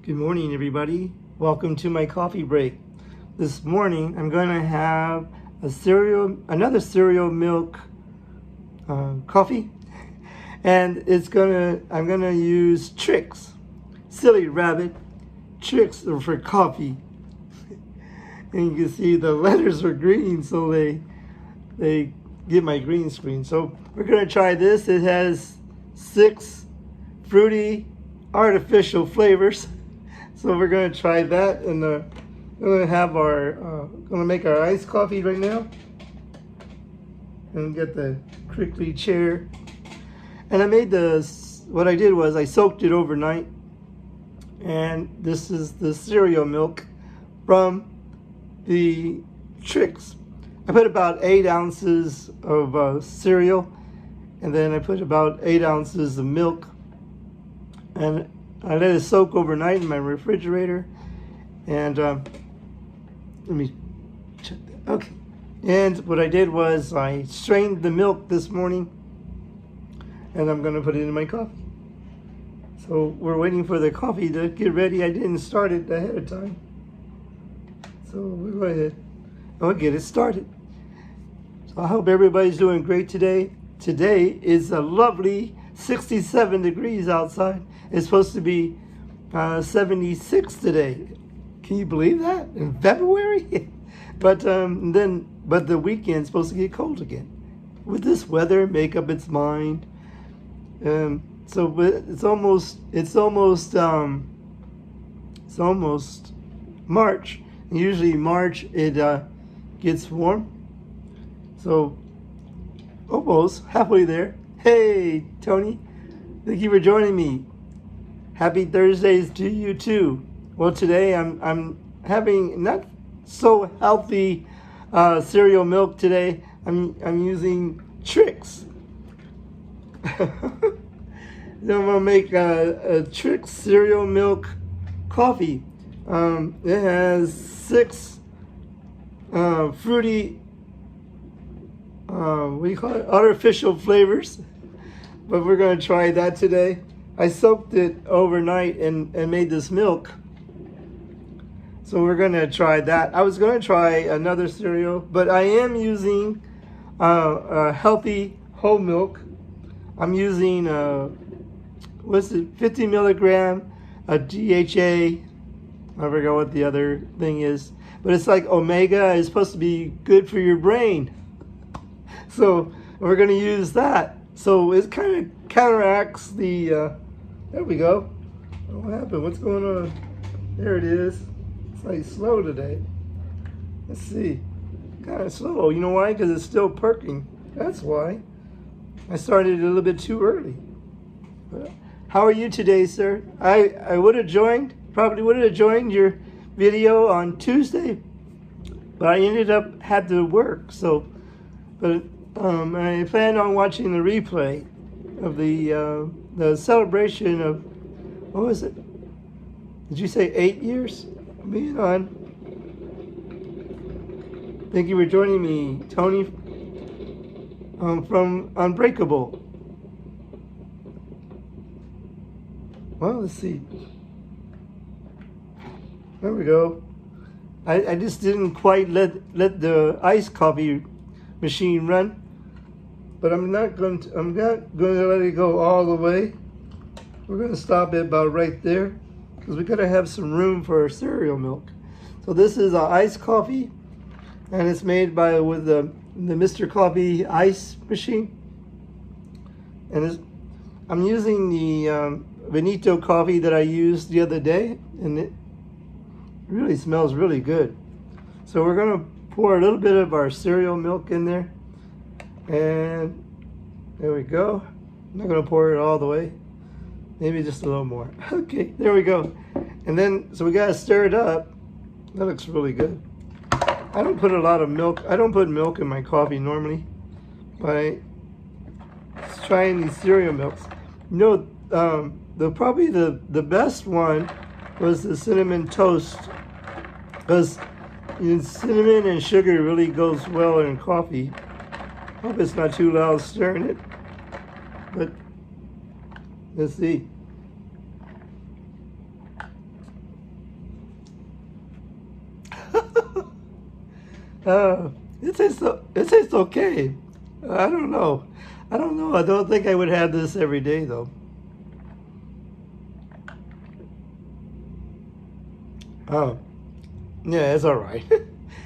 Good morning, everybody. Welcome to my coffee break. This morning, I'm going to have another cereal milk coffee, and I'm gonna use Trix, silly rabbit, Trix for coffee. And you can see the letters are green, so they get my green screen. So we're gonna try this. It has 6 fruity artificial flavors. So we're going to try that, and we're going to make our iced coffee right now. And get the crinkly chair. And I made what I did was I soaked it overnight. And this is the cereal milk from the Trix. I put about 8 ounces of cereal, and then I put about 8 ounces of milk. And I let it soak overnight in my refrigerator, and let me check that. Okay. And what I did was I strained the milk this morning, and I'm going to put it in my coffee. So we're waiting for the coffee to get ready. I didn't start it ahead of time. So we'll go ahead and we'll get it started. So I hope everybody's doing great today. Today is a lovely 67 degrees outside. It's supposed to be 76 today. Can you believe that? In February? But the weekend's supposed to get cold again. With this weather, make up its mind. So it's almost March. And usually March it gets warm. So almost halfway there. Hey, Tony, thank you for joining me. Happy Thursdays to you too. Well, today I'm having not so healthy cereal milk today. I'm using Trix. Then I'm gonna make a Trix cereal milk coffee. It has 6 fruity artificial flavors. But we're going to try that today. I soaked it overnight and made this milk. So we're going to try that. I was going to try another cereal, but I am using a healthy whole milk. I'm using 50 milligram DHA. I forgot what the other thing is. But it's like omega. It's supposed to be good for your brain. So we're going to use that. So it kind of counteracts the, there we go. What happened? What's going on? There it is. It's like slow today. Let's see. Kind of slow. You know why? Because it's still perking. That's why. I started a little bit too early. But how are you today, sir? I would have probably would have joined your video on Tuesday, but I had to work. So, but I plan on watching the replay of the celebration of, what was it? Did you say 8 years being on? Thank you for joining me, Tony, from Unbreakable. Well, let's see. There we go. I just didn't quite let the iced coffee machine run. But I'm not going to let it go all the way. We're going to stop it about right there, because we got to have some room for our cereal milk. So this is an iced coffee, and it's made with the Mr. Coffee ice machine. And I'm using the Benito coffee that I used the other day, and it really smells really good. So we're going to pour a little bit of our cereal milk in there. And there we go. I'm not going to pour it all the way. Maybe just a little more. Okay, there we go. And then, so we got to stir it up. That looks really good. I don't put a lot of milk. I don't put milk in my coffee normally. But I'm trying these cereal milks. You know, probably the best one was the cinnamon toast. Because cinnamon and sugar really goes well in coffee. Hope it's not too loud stirring it, but let's see. Uh, it tastes okay. I don't know. I don't know. I don't think I would have this every day though. Oh, yeah, it's all right.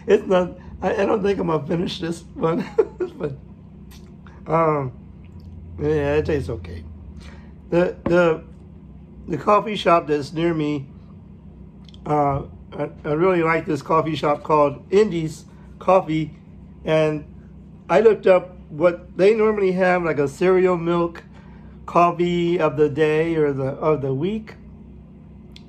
It's not. I don't think I'm gonna finish this one, but um, yeah, it tastes okay. The the the coffee shop that's near me. I really like this coffee shop called Indies Coffee, and I looked up what they normally have, like a cereal milk coffee of the day or the week,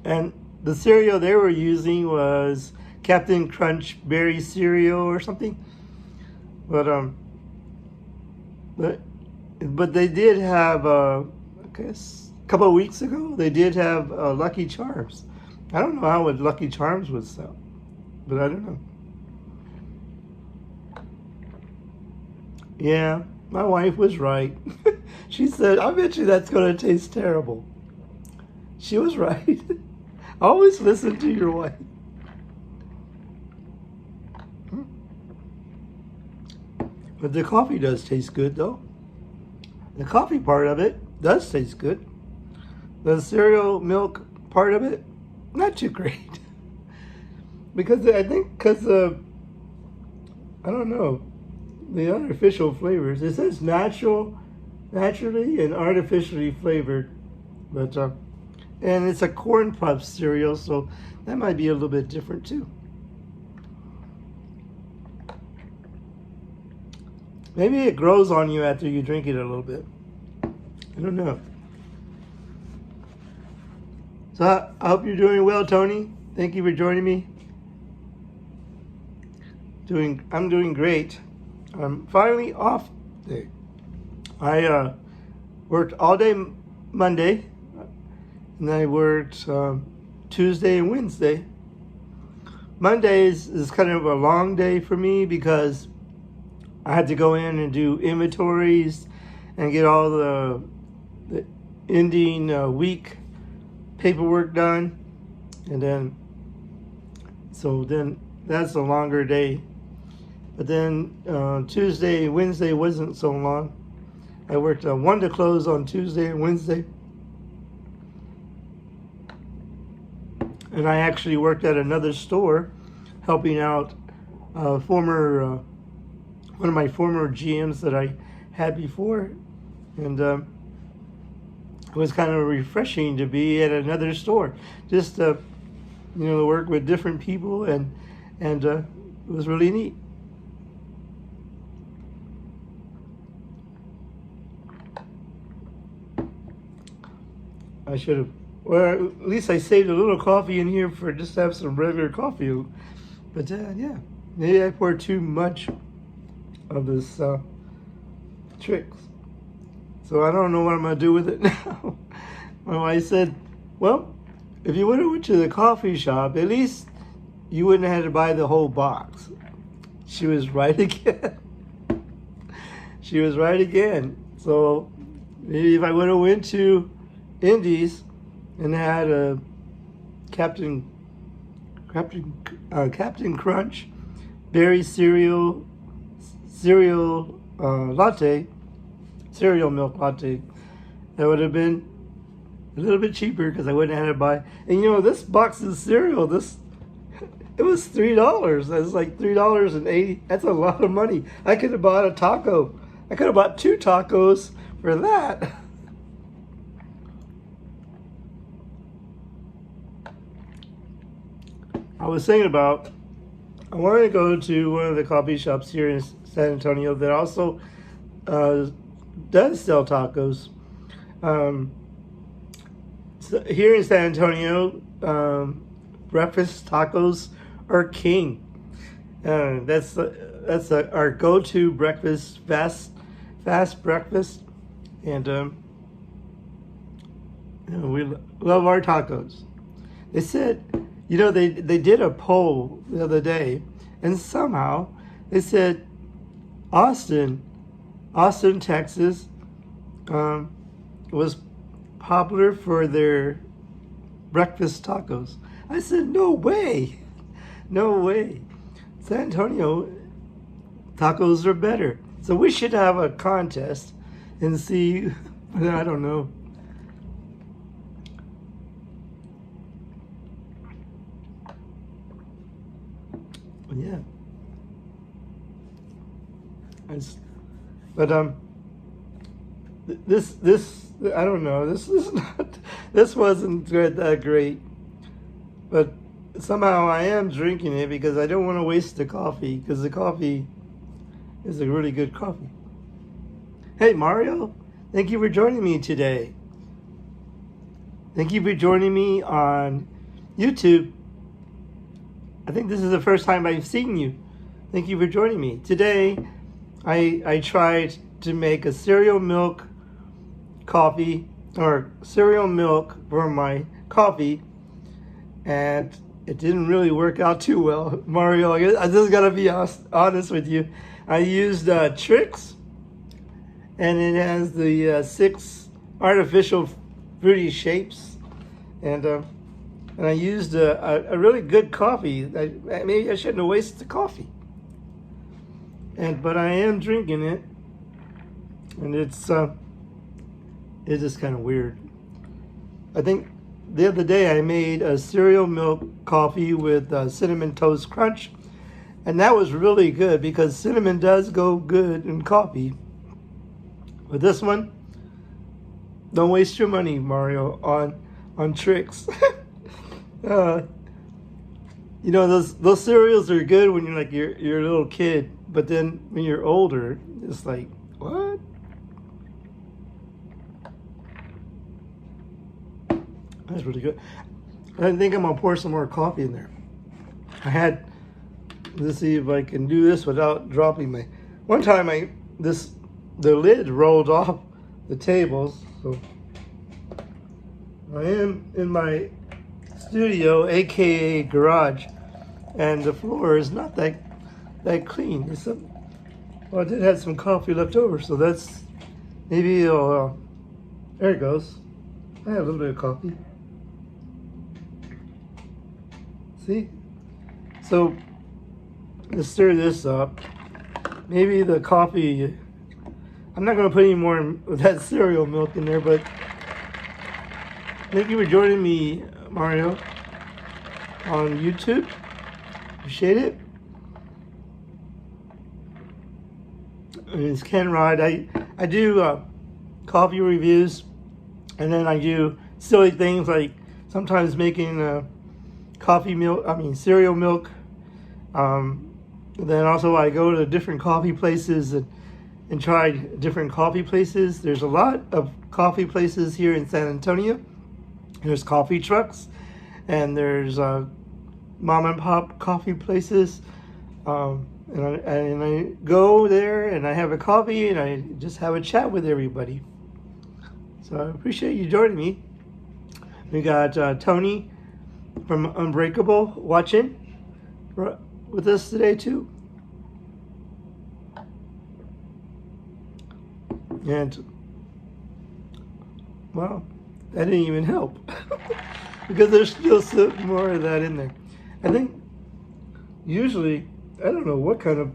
and the cereal they were using was Captain Crunch Berry Cereal or something. But but but they did have I guess a couple of weeks ago they did have Lucky Charms. I don't know how what Lucky Charms would sell, but I don't know. Yeah, my wife was right. She said, "I bet you that's going to taste terrible." She was right. Always listen to your wife. But the coffee does taste good, though. The coffee part of it does taste good. The cereal milk part of it, not too great. Because I think, I don't know, the artificial flavors. It says naturally and artificially flavored, but and it's a corn puff cereal, so that might be a little bit different too. Maybe it grows on you after you drink it a little bit. I don't know. So I hope you're doing well, Tony. Thank you for joining me. I'm doing great. I'm finally off today. I worked all day Monday, and I worked Tuesday and Wednesday. Mondays is kind of a long day for me because I had to go in and do inventories and get all the ending week paperwork done, and then that's a longer day. But then Tuesday and Wednesday wasn't so long. I worked 1 to close on Tuesday and Wednesday. And I actually worked at another store helping out one of my former GMs that I had before. And it was kind of refreshing to be at another store. Just to work with different people, and it was really neat. I should have, well, at least I saved a little coffee in here for just to have some regular coffee. But yeah, maybe I poured too much of this Trix. So I don't know what I'm going to do with it now. My wife said, well, if you would have went to the coffee shop, at least you wouldn't have had to buy the whole box. She was right again. She was right again. So maybe if I would have went to Indies and had a Captain Crunch Berry Cereal latte, cereal milk latte, that would have been a little bit cheaper because I wouldn't have had to buy. And this box of cereal, it was $3. That's like $3.80. That's a lot of money. I could have bought a taco. I could have bought 2 tacos for that. I was thinking about, I wanted to go to one of the coffee shops here in San Antonio that also does sell tacos. So here in San Antonio, breakfast tacos are king. That's our go-to breakfast, fast breakfast, and we love our tacos. They said, they did a poll the other day, and somehow they said Austin, Texas, was popular for their breakfast tacos. I said, no way. San Antonio tacos are better. So we should have a contest and see. I don't know. Yeah. But this I don't know. This is not. This wasn't that great. But somehow I am drinking it because I don't want to waste the coffee, because the coffee is a really good coffee. Hey Mario, thank you for joining me today. Thank you for joining me on YouTube. I think this is the first time I've seen you. Thank you for joining me. Today, I tried to make a cereal milk coffee, or cereal milk for my coffee, and it didn't really work out too well. Mario, I just gotta be honest with you. I used Trix, and it has the 6 artificial fruity shapes, and I used a really good coffee. Maybe I shouldn't have wasted the coffee. But I am drinking it, and it's just kind of weird. I think the other day I made a cereal milk coffee with cinnamon toast crunch, and that was really good because cinnamon does go good in coffee. But this one, don't waste your money, Mario, on Trix. You know, those cereals are good when you're a little kid, but then when you're older, it's like, what? That's really good. I think I'm gonna pour some more coffee in there. Let's see if I can do this without dropping my. One time the lid rolled off the tables, so I am in my studio, aka garage, and the floor is not that clean. Well, I did have some coffee left over, so that's maybe there it goes. I have a little bit of coffee. See? So let's stir this up. Maybe the coffee. I'm not going to put any more of that cereal milk in there, but thank you for joining me, Mario, on YouTube. Appreciate it. And it's Ken Rod. I do coffee reviews, and then I do silly things like sometimes making cereal milk. Then also I go to different coffee places and try different coffee places. There's a lot of coffee places here in San Antonio. There's coffee trucks, and there's mom and pop coffee places. And I go there and I have a coffee and I just have a chat with everybody. So I appreciate you joining me. We got Tony from Unbreakable watching with us today too. And well, that didn't even help because there's still some more of that in there. I think usually, I don't know what kind of,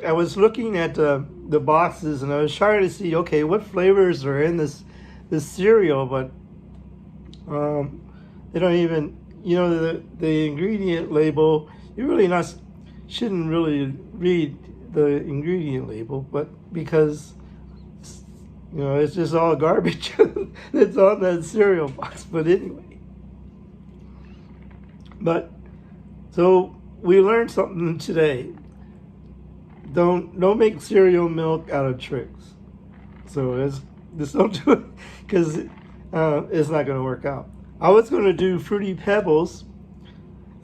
I was looking at the boxes and I was trying to see, okay, what flavors are in this cereal, but they don't even, the ingredient label, shouldn't really read the ingredient label, but because it's just all garbage that's on that cereal box. But anyway, so we learned something today. Don't make cereal milk out of Trix. So just don't do it, because it's not going to work out. I was going to do Fruity Pebbles.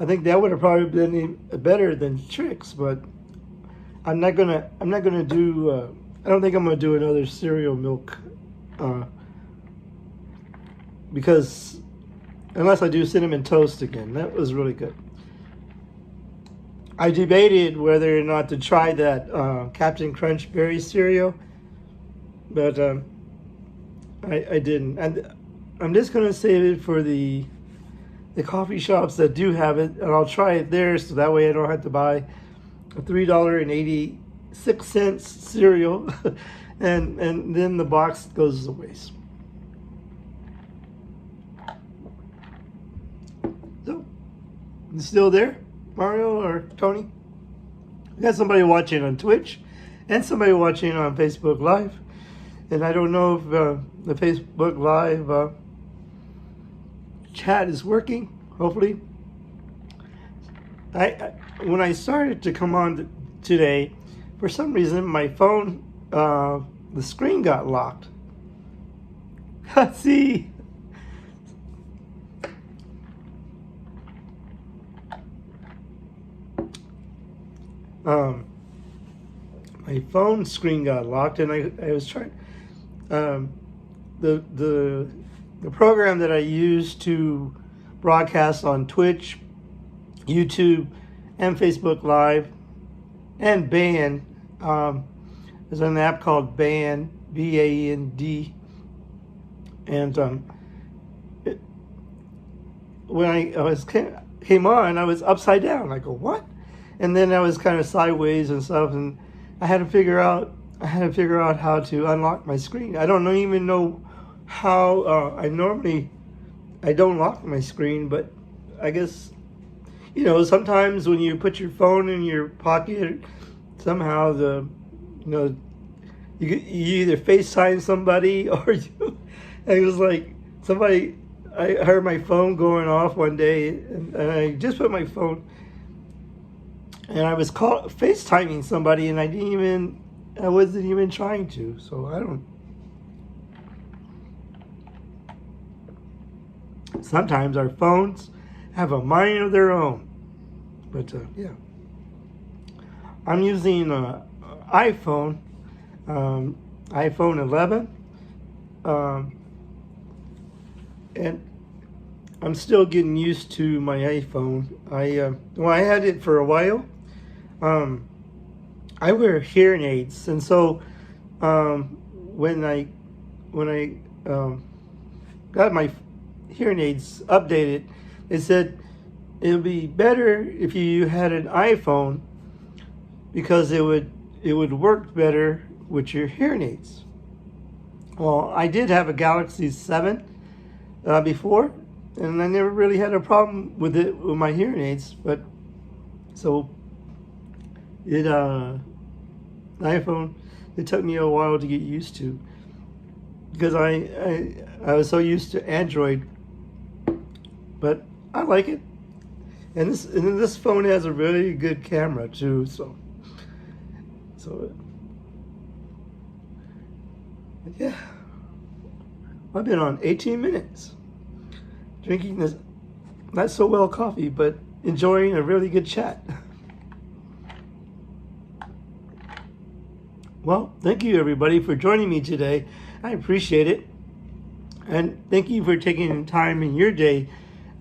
I think that would have probably been better than Trix, but I'm not gonna do. I don't think I'm gonna do another cereal milk, because unless I do cinnamon toast again. That was really good. I debated whether or not to try that Captain Crunch berry cereal, but I didn't. And I'm just gonna save it for the coffee shops that do have it, and I'll try it there, so that way I don't have to buy a $3.86 cereal, and then the box goes to waste. So, you still there, Mario or Tony? We got somebody watching on Twitch and somebody watching on Facebook Live. And I don't know if the Facebook Live chat is working, hopefully. When I started to come on today, for some reason my phone, the screen got locked. Let's see. My phone screen got locked, and I was trying. The program that I use to broadcast on Twitch, YouTube, and Facebook Live, and Band, there's an app called Band, B-A-N-D, and when I came on, I was upside down. I go, what? And then I was kind of sideways and stuff, and I had to figure out how to unlock my screen. I don't even know how. I don't lock my screen, but I guess, you know, sometimes when you put your phone in your pocket, somehow you either FaceTime somebody or it was like somebody. I heard my phone going off one day, and I just put my phone, and I was FaceTiming somebody, and I wasn't even trying to, so I don't. Sometimes our phones have a mind of their own, but yeah. I'm using an iPhone, iPhone 11, and I'm still getting used to my iPhone. I had it for a while. I wear hearing aids, and so when I got my hearing aids updated, it said it would be better if you had an iPhone because it would work better with your hearing aids. Well, I did have a Galaxy 7 before, and I never really had a problem with it with my hearing aids, but so iPhone, it took me a while to get used to, because I was so used to Android, but I like it, and this phone has a really good camera too, so yeah. I've been on 18 minutes drinking this not so well coffee, but enjoying a really good chat. Well, thank you everybody for joining me today. I appreciate it. And thank you for taking time in your day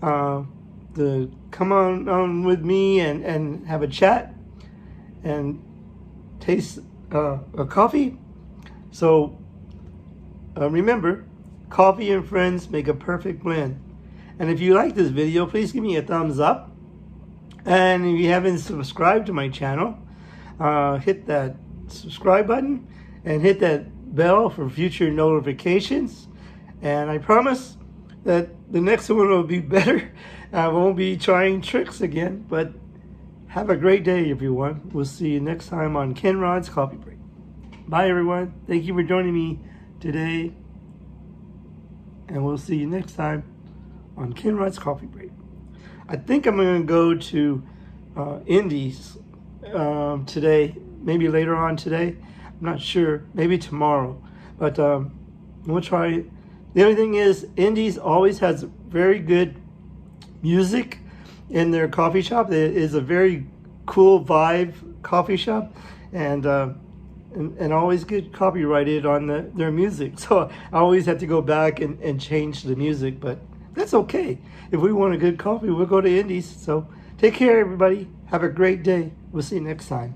to come on with me and have a chat and taste a coffee. So remember, coffee and friends make a perfect blend. And if you like this video, please give me a thumbs up. And if you haven't subscribed to my channel, hit that subscribe button and hit that bell for future notifications. And I promise that the next one will be better. I won't be trying tricks again, but have a great day, everyone. We'll see you next time on Ken Rod's Coffee Break. Bye, everyone. Thank you for joining me today, and we'll see you next time on Ken Rod's Coffee Break. I think I'm going to go to Indies today, maybe later on today. I'm not sure, maybe tomorrow, but we'll try it. The only thing is, Indies always has very good music in their coffee shop. It is a very cool vibe coffee shop, and always get copyrighted on their music. So I always have to go back and change the music, but that's okay. If we want a good coffee, we'll go to Indies. So take care, everybody. Have a great day. We'll see you next time.